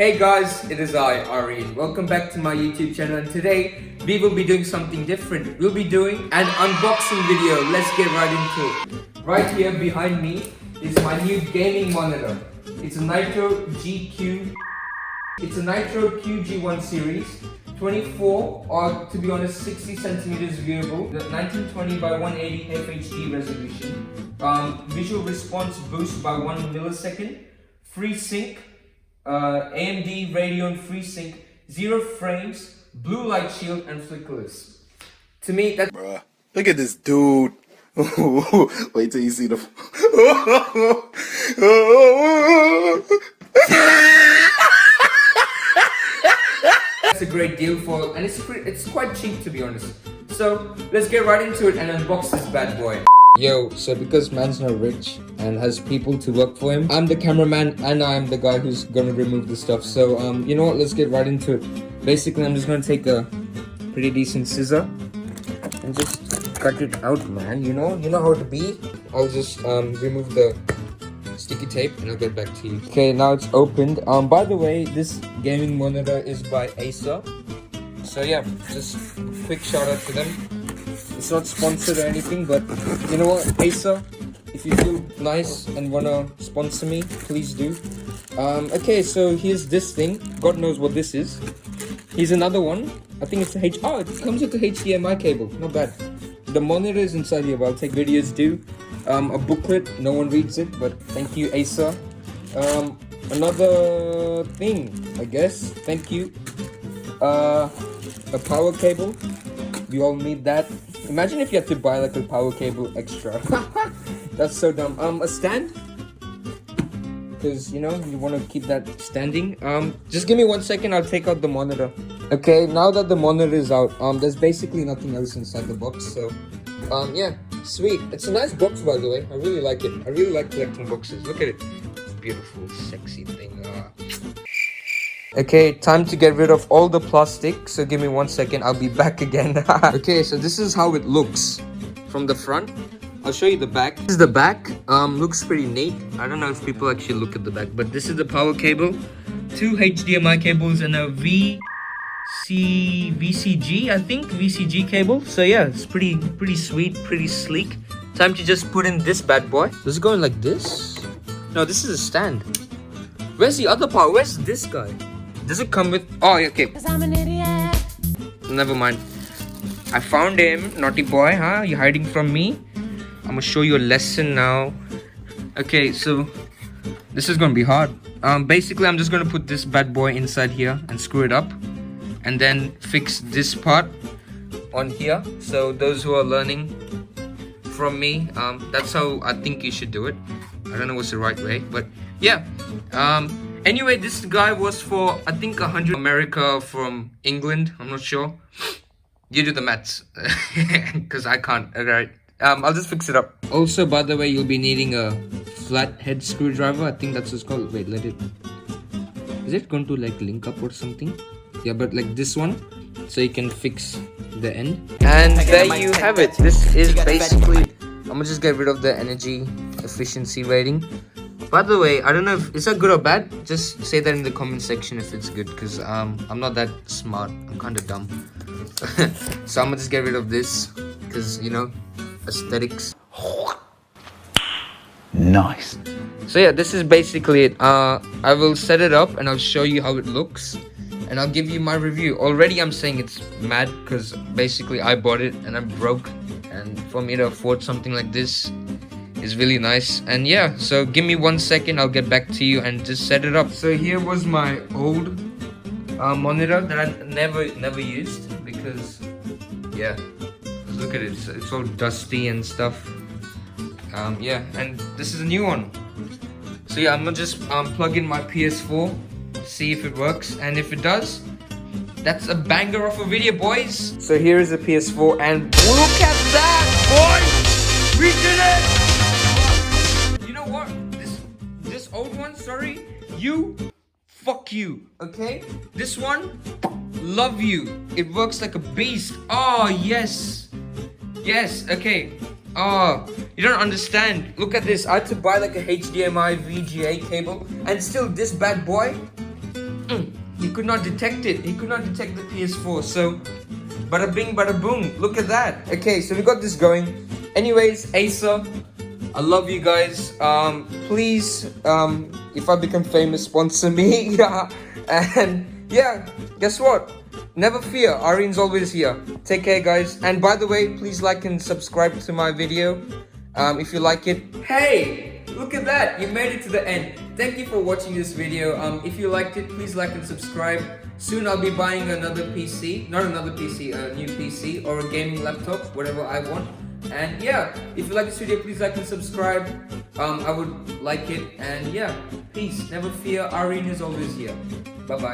Hey guys, it is I, Ari, and welcome back to my YouTube channel, and today we will be doing something different. We'll be doing an unboxing video. Let's get right into it. Right here behind me is my new gaming monitor. It's a NITRO QG1 series, 24 or to be honest 60 centimeters viewable, 1920 by 180 FHD resolution, visual response boost by 1 millisecond, FreeSync, AMD Radeon FreeSync, 0 frames, blue light shield, and flickerless. To me, that's... Bruh, look at this dude. Wait till you see the... That's a great deal for, and it's quite cheap, to be honest. So let's get right into it and unbox this bad boy. Yo, so because man's not rich and has people to work for him, I'm the cameraman and I'm the guy who's gonna remove the stuff. So you know what, let's get right into it. Basically, I'm just gonna take a pretty decent scissor and just cut it out, man. You know how to be. I'll just remove the sticky tape and I'll get back to you. Okay, now it's opened. By the way, this gaming monitor is by ACER. So yeah, just quick shout out to them. It's not sponsored or anything, but you know what, ACER, if you feel nice and wanna sponsor me, please do. Okay, so here's this thing. God knows what this is. Here's another one. I think it's a it comes with a HDMI cable. Not bad. The monitor is inside here, but I'll take videos too. A booklet. No one reads it, but thank you, ACER. Another thing, I guess. Thank you. A power cable. We all need that. Imagine if you had to buy like a power cable extra. That's so dumb. A stand, because you know you want to keep that standing. Just give me 1 second. I'll take out the monitor. Okay, now that the monitor is out, there's basically nothing else inside the box. So, yeah, sweet. It's a nice box, by the way. I really like it. I really like collecting boxes. Look at it. Beautiful, sexy thing. Okay, time to get rid of all the plastic. So give me 1 second, I'll be back again. Okay, so this is how it looks from the front. I'll show you the back. This is the back. Looks pretty neat. I don't know if people actually look at the back, but this is the power cable, 2 HDMI cables, and a VCG, I think, VCG cable. So yeah, it's pretty sweet, pretty sleek. Time to just put in this bad boy. Does it go in like this? No, this is a stand. Where's the other part? Where's this guy? Does it come with... Oh, okay. 'Cause I'm an idiot. Never mind. I found him. Naughty boy, huh? You hiding from me? I'm gonna show you a lesson now. Okay, so... this is gonna be hard. Basically, I'm just gonna put this bad boy inside here and screw it up. And then fix this part on here. So those who are learning from me, that's how I think you should do it. I don't know what's the right way, but yeah. Anyway, this guy was for, I think, 100 America from England. I'm not sure. You do the maths, because I can't. Alright, I'll just fix it up. Also, by the way, you'll be needing a flathead screwdriver. I think that's what's called. Wait, let it. Is it going to like link up or something? Yeah, but like this one, so you can fix the end. And there you have it. This is basically. I'm gonna just get rid of the energy efficiency rating. By the way, I don't know if is that good or bad. Just say that in the comment section if it's good, because I'm not that smart. I'm kind of dumb. So I'm gonna just get rid of this, because you know, aesthetics. Nice. So yeah, this is basically it. I will set it up and I'll show you how it looks, and I'll give you my review. Already I'm saying it's mad, because basically I bought it and I'm broke, and for me to afford something like this is really nice. And yeah, so give me 1 second, I'll get back to you and just set it up. So here was my old monitor that I never used, because yeah, look at it, it's all dusty and stuff. Yeah, and this is a new one. So yeah, I'm gonna just plug in my PS4, see if it works, and if it does, that's a banger of a video, boys. So here is the PS4, and look at that, boys! We did it! You know what? This old one, sorry, fuck you, okay? This one, love you. It works like a beast. Oh, yes. Yes, okay. Oh, you don't understand. Look at this. I had to buy like a HDMI VGA cable, and still this bad boy He could not detect it. He could not detect the PS4. So, bada bing, bada boom. Look at that. Okay, so we got this going. Anyways, Acer, I love you guys. Please, if I become famous, sponsor me. Yeah. And yeah, guess what? Never fear, Arine's always here. Take care, guys. And by the way, please like and subscribe to my video if you like it. Hey, look at that. You made it to the end. Thank you for watching this video. If you liked it, please like and subscribe. Soon I'll be buying another PC. Not another PC, a new PC or a gaming laptop, whatever I want. And yeah, if you like this video, please like and subscribe. I would like it. And yeah, peace. Never fear, Irene is always here.